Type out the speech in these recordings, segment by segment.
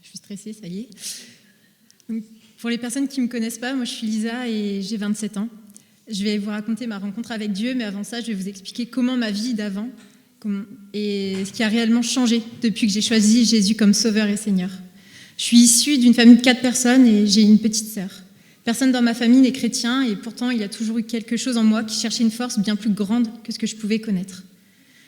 Je suis stressée, ça y est. Donc, pour les personnes qui ne me connaissent pas, moi je suis Lisa et j'ai 27 ans. Je vais vous raconter ma rencontre avec Dieu, mais avant ça, je vais vous expliquer comment ma vie d'avant et ce qui a réellement changé depuis que j'ai choisi Jésus comme Sauveur et Seigneur. Je suis issue d'une famille de 4 personnes et j'ai une petite sœur. Personne dans ma famille n'est chrétien et pourtant il y a toujours eu quelque chose en moi qui cherchait une force bien plus grande que ce que je pouvais connaître.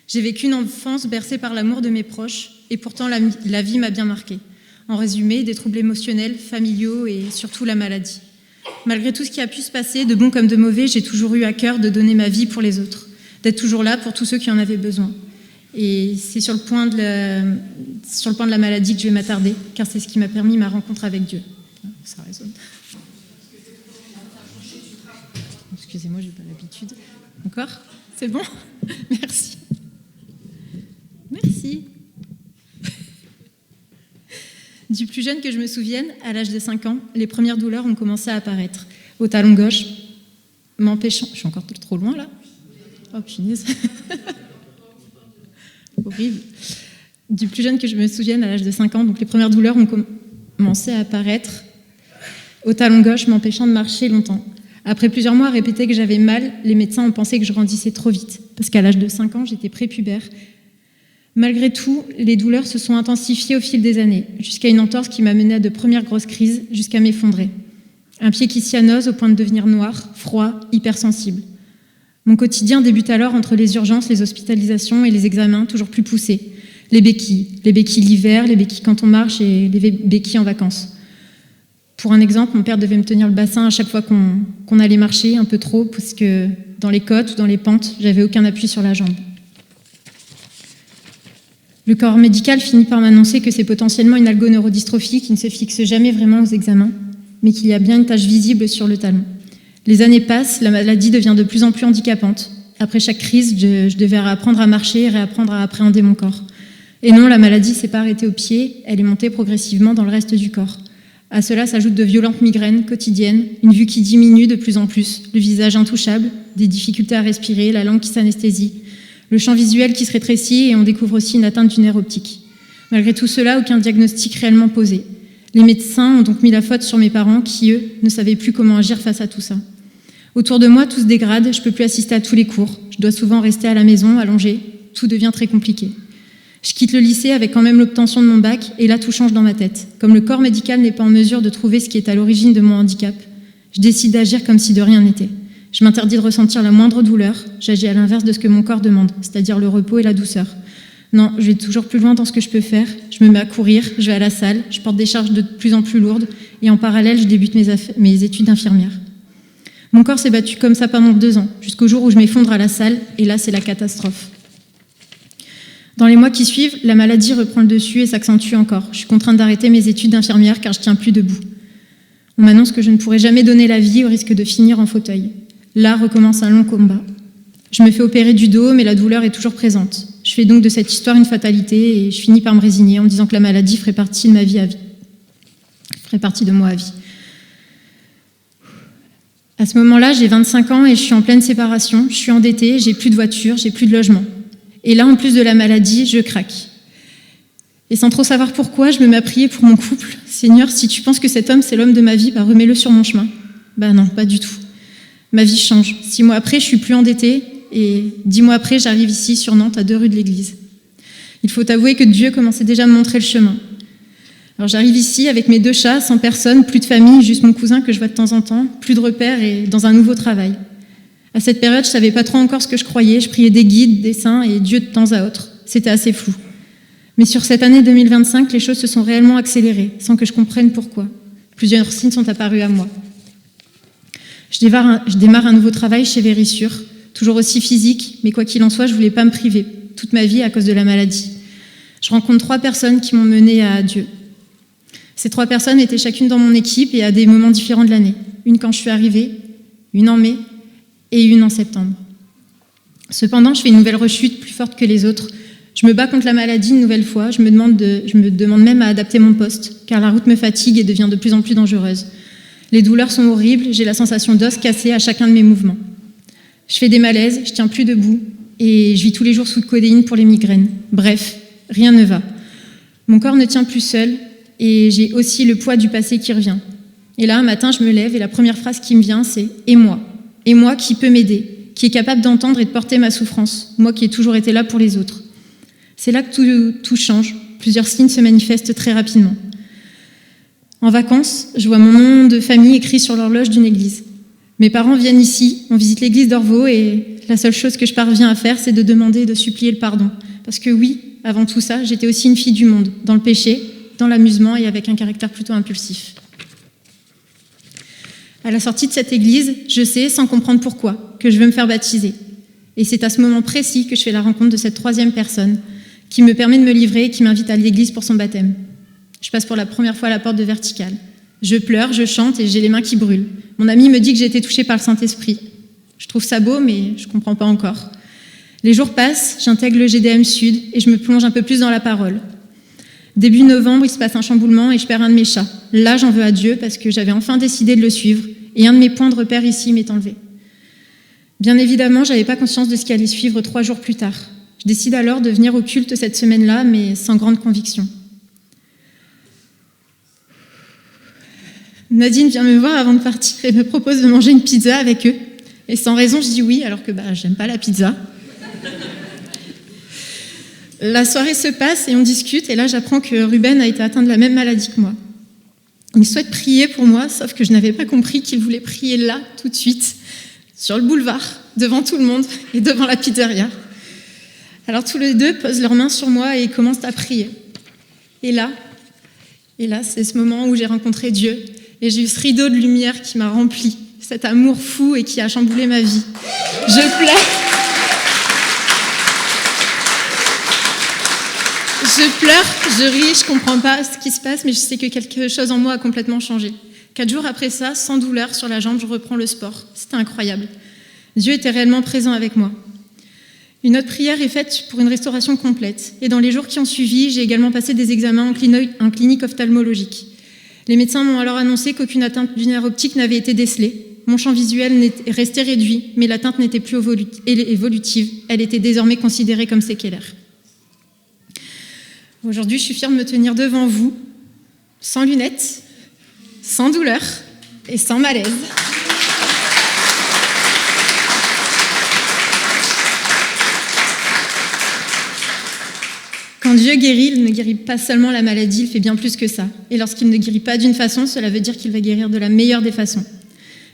J'ai vécu une enfance bercée par l'amour de mes proches et pourtant la vie m'a bien marquée. En résumé, des troubles émotionnels, familiaux et surtout la maladie. Malgré tout ce qui a pu se passer, de bon comme de mauvais, j'ai toujours eu à cœur de donner ma vie pour les autres, d'être toujours là pour tous ceux qui en avaient besoin. Et c'est sur le point de la maladie que je vais m'attarder, car c'est ce qui m'a permis ma rencontre avec Dieu. Ça résonne. Excusez-moi, j'ai pas l'habitude. Encore ? C'est bon ? Merci. Merci. Du plus jeune que je me souvienne, à l'âge de 5 ans, les premières douleurs ont commencé à apparaître. Au talon gauche, m'empêchant... Je suis encore trop loin, là ? Oh, punaise. Horrible. Du plus jeune que je me souvienne, à l'âge de 5 ans, donc les premières douleurs ont commencé à apparaître au talon gauche, m'empêchant de marcher longtemps. Après plusieurs mois à répéter que j'avais mal, les médecins ont pensé que je grandissais trop vite, parce qu'à l'âge de 5 ans, j'étais prépubère. Malgré tout, les douleurs se sont intensifiées au fil des années, jusqu'à une entorse qui m'a menée à de premières grosses crises, jusqu'à m'effondrer. Un pied qui cyanose au point de devenir noir, froid, hypersensible. Mon quotidien débute alors entre les urgences, les hospitalisations et les examens toujours plus poussés. Les béquilles l'hiver, les béquilles quand on marche et les béquilles en vacances. Pour un exemple, mon père devait me tenir le bassin à chaque fois qu'on allait marcher, un peu trop, parce que dans les côtes ou dans les pentes, j'avais aucun appui sur la jambe. Le corps médical finit par m'annoncer que c'est potentiellement une algoneurodystrophie qui ne se fixe jamais vraiment aux examens, mais qu'il y a bien une tache visible sur le talon. Les années passent, la maladie devient de plus en plus handicapante. Après chaque crise, je devais réapprendre à marcher et réapprendre à appréhender mon corps. Et non, la maladie ne s'est pas arrêtée au pied, elle est montée progressivement dans le reste du corps. À cela s'ajoutent de violentes migraines quotidiennes, une vue qui diminue de plus en plus, le visage intouchable, des difficultés à respirer, la langue qui s'anesthésie, le champ visuel qui se rétrécit et on découvre aussi une atteinte du nerf optique. Malgré tout cela, aucun diagnostic réellement posé. Les médecins ont donc mis la faute sur mes parents qui, eux, ne savaient plus comment agir face à tout ça. Autour de moi, tout se dégrade, je ne peux plus assister à tous les cours. Je dois souvent rester à la maison, allongée. Tout devient très compliqué. Je quitte le lycée avec quand même l'obtention de mon bac et là, tout change dans ma tête. Comme le corps médical n'est pas en mesure de trouver ce qui est à l'origine de mon handicap, je décide d'agir comme si de rien n'était. Je m'interdis de ressentir la moindre douleur, j'agis à l'inverse de ce que mon corps demande, c'est-à-dire le repos et la douceur. Non, je vais toujours plus loin dans ce que je peux faire, je me mets à courir, je vais à la salle, je porte des charges de plus en plus lourdes et en parallèle, je débute mes études d'infirmière. Mon corps s'est battu comme ça pendant 2 ans, jusqu'au jour où je m'effondre à la salle et là, c'est la catastrophe. Dans les mois qui suivent, la maladie reprend le dessus et s'accentue encore. Je suis contrainte d'arrêter mes études d'infirmière car je ne tiens plus debout. On m'annonce que je ne pourrai jamais donner la vie au risque de finir en fauteuil. Là recommence un long combat. Je me fais opérer du dos, mais la douleur est toujours présente. Je fais donc de cette histoire une fatalité et je finis par me résigner en me disant que la maladie ferait partie de ma vie à vie. Ferait partie de moi à vie. À ce moment-là, j'ai 25 ans et je suis en pleine séparation. Je suis endettée, j'ai plus de voiture, j'ai plus de logement. Et là, en plus de la maladie, je craque. Et sans trop savoir pourquoi, je me mets à prier pour mon couple. Seigneur, si tu penses que cet homme, c'est l'homme de ma vie, remets-le sur mon chemin. Non, pas du tout. Ma vie change. 6 mois après, je suis plus endettée. Et 10 mois après, j'arrive ici, sur Nantes, à 2 rues de l'église. Il faut avouer que Dieu commençait déjà à me montrer le chemin. Alors j'arrive ici avec mes 2 chats, sans personne, plus de famille, juste mon cousin que je vois de temps en temps, plus de repères et dans un nouveau travail. À cette période, je ne savais pas trop encore ce que je croyais. Je priais des guides, des saints et Dieu de temps à autre. C'était assez flou. Mais sur cette année 2025, les choses se sont réellement accélérées, sans que je comprenne pourquoi. Plusieurs signes sont apparus à moi. Je démarre un nouveau travail chez Vérissure, toujours aussi physique, mais quoi qu'il en soit, je ne voulais pas me priver, toute ma vie à cause de la maladie. Je rencontre 3 personnes qui m'ont menée à Dieu. Ces 3 personnes étaient chacune dans mon équipe et à des moments différents de l'année. Une quand je suis arrivée, une en mai, et une en septembre. Cependant, je fais une nouvelle rechute plus forte que les autres. Je me bats contre la maladie une nouvelle fois. Je me demande même à adapter mon poste, car la route me fatigue et devient de plus en plus dangereuse. Les douleurs sont horribles, j'ai la sensation d'os cassés à chacun de mes mouvements. Je fais des malaises, je tiens plus debout, et je vis tous les jours sous codéine pour les migraines. Bref, rien ne va. Mon corps ne tient plus seul, et j'ai aussi le poids du passé qui revient. Et là, un matin, je me lève et la première phrase qui me vient, c'est « Et moi ? Et moi qui peut m'aider, qui est capable d'entendre et de porter ma souffrance, moi qui ai toujours été là pour les autres. » C'est là que tout change. Plusieurs signes se manifestent très rapidement. En vacances, je vois mon nom de famille écrit sur l'horloge d'une église. Mes parents viennent ici, on visite l'église d'Orvaux et la seule chose que je parviens à faire, c'est de demander et de supplier le pardon. Parce que oui, avant tout ça, j'étais aussi une fille du monde, dans le péché, dans l'amusement et avec un caractère plutôt impulsif. À la sortie de cette église, je sais, sans comprendre pourquoi, que je veux me faire baptiser. Et c'est à ce moment précis que je fais la rencontre de cette troisième personne qui me permet de me livrer et qui m'invite à l'église pour son baptême. Je passe pour la première fois à la porte de Verticale. Je pleure, je chante et j'ai les mains qui brûlent. Mon ami me dit que j'ai été touchée par le Saint-Esprit. Je trouve ça beau, mais je ne comprends pas encore. Les jours passent, j'intègre le GDM Sud et je me plonge un peu plus dans la parole. Début novembre, il se passe un chamboulement et je perds un de mes chats. Là, j'en veux à Dieu parce que j'avais enfin décidé de le suivre et un de mes points de repère ici m'est enlevé. Bien évidemment, je n'avais pas conscience de ce qui allait suivre 3 jours plus tard. Je décide alors de venir au culte cette semaine-là, mais sans grande conviction. Nadine vient me voir avant de partir et me propose de manger une pizza avec eux. Et sans raison, je dis oui, alors que j'aime pas la pizza. La soirée se passe et on discute, et là j'apprends que Ruben a été atteint de la même maladie que moi. Il souhaite prier pour moi, sauf que je n'avais pas compris qu'il voulait prier là, tout de suite, sur le boulevard, devant tout le monde et devant la pizzeria. Alors tous les deux posent leurs mains sur moi et commencent à prier. Et là, c'est ce moment où j'ai rencontré Dieu, et j'ai eu ce rideau de lumière qui m'a rempli, cet amour fou et qui a chamboulé ma vie. Je pleure. Je pleure, je ris, je comprends pas ce qui se passe, mais je sais que quelque chose en moi a complètement changé. 4 jours après ça, sans douleur sur la jambe, je reprends le sport. C'était incroyable. Dieu était réellement présent avec moi. Une autre prière est faite pour une restauration complète. Et dans les jours qui ont suivi, j'ai également passé des examens en clinique ophtalmologique. Les médecins m'ont alors annoncé qu'aucune atteinte du nerf optique n'avait été décelée. Mon champ visuel restait réduit, mais l'atteinte n'était plus évolutive. Elle était désormais considérée comme séquelaire. Aujourd'hui, je suis fière de me tenir devant vous, sans lunettes, sans douleur et sans malaise. Quand Dieu guérit, il ne guérit pas seulement la maladie, il fait bien plus que ça. Et lorsqu'il ne guérit pas d'une façon, cela veut dire qu'il va guérir de la meilleure des façons.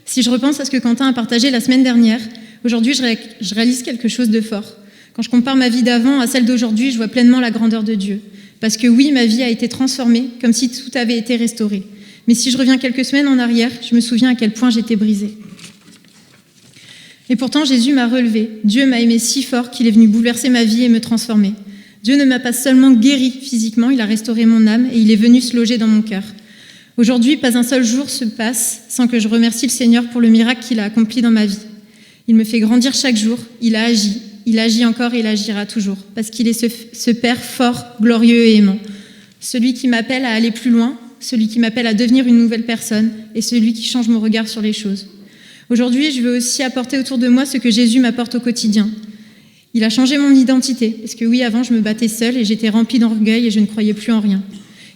Si je repense à ce que Quentin a partagé la semaine dernière, aujourd'hui, je réalise quelque chose de fort. Quand je compare ma vie d'avant à celle d'aujourd'hui, je vois pleinement la grandeur de Dieu. Parce que oui, ma vie a été transformée, comme si tout avait été restauré. Mais si je reviens quelques semaines en arrière, je me souviens à quel point j'étais brisée. Et pourtant, Jésus m'a relevée. Dieu m'a aimé si fort qu'il est venu bouleverser ma vie et me transformer. Dieu ne m'a pas seulement guéri physiquement, il a restauré mon âme et il est venu se loger dans mon cœur. Aujourd'hui, pas un seul jour se passe sans que je remercie le Seigneur pour le miracle qu'il a accompli dans ma vie. Il me fait grandir chaque jour, il agit encore et il agira toujours, parce qu'il est ce Père fort, glorieux et aimant. Celui qui m'appelle à aller plus loin, celui qui m'appelle à devenir une nouvelle personne et celui qui change mon regard sur les choses. Aujourd'hui, je veux aussi apporter autour de moi ce que Jésus m'apporte au quotidien. Il a changé mon identité, parce que oui, avant, je me battais seule et j'étais remplie d'orgueil et je ne croyais plus en rien.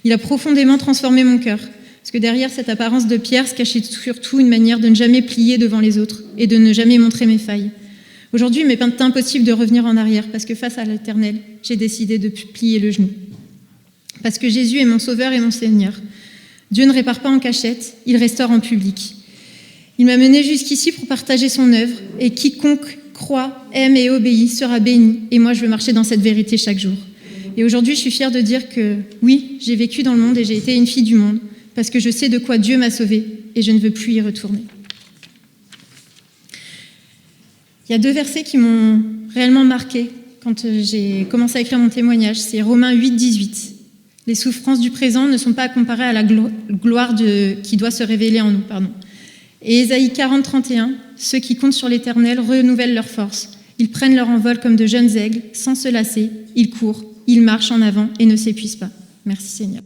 Il a profondément transformé mon cœur, parce que derrière cette apparence de pierre se cachait surtout une manière de ne jamais plier devant les autres et de ne jamais montrer mes failles. Aujourd'hui, il m'est impossible de revenir en arrière, parce que face à l'Éternel, j'ai décidé de plier le genou. Parce que Jésus est mon Sauveur et mon Seigneur. Dieu ne répare pas en cachette, il restaure en public. Il m'a menée jusqu'ici pour partager son œuvre, et quiconque croit, aime et obéit sera béni, et moi je veux marcher dans cette vérité chaque jour. Et aujourd'hui, je suis fière de dire que oui, j'ai vécu dans le monde et j'ai été une fille du monde, parce que je sais de quoi Dieu m'a sauvée, et je ne veux plus y retourner. Il y a 2 versets qui m'ont réellement marquée quand j'ai commencé à écrire mon témoignage. C'est Romains 8, 18. Les souffrances du présent ne sont pas comparées à la gloire qui doit se révéler en nous. Et Ésaïe 40, 31. Ceux qui comptent sur l'Éternel renouvellent leur force. Ils prennent leur envol comme de jeunes aigles, sans se lasser. Ils courent, ils marchent en avant et ne s'épuisent pas. Merci Seigneur.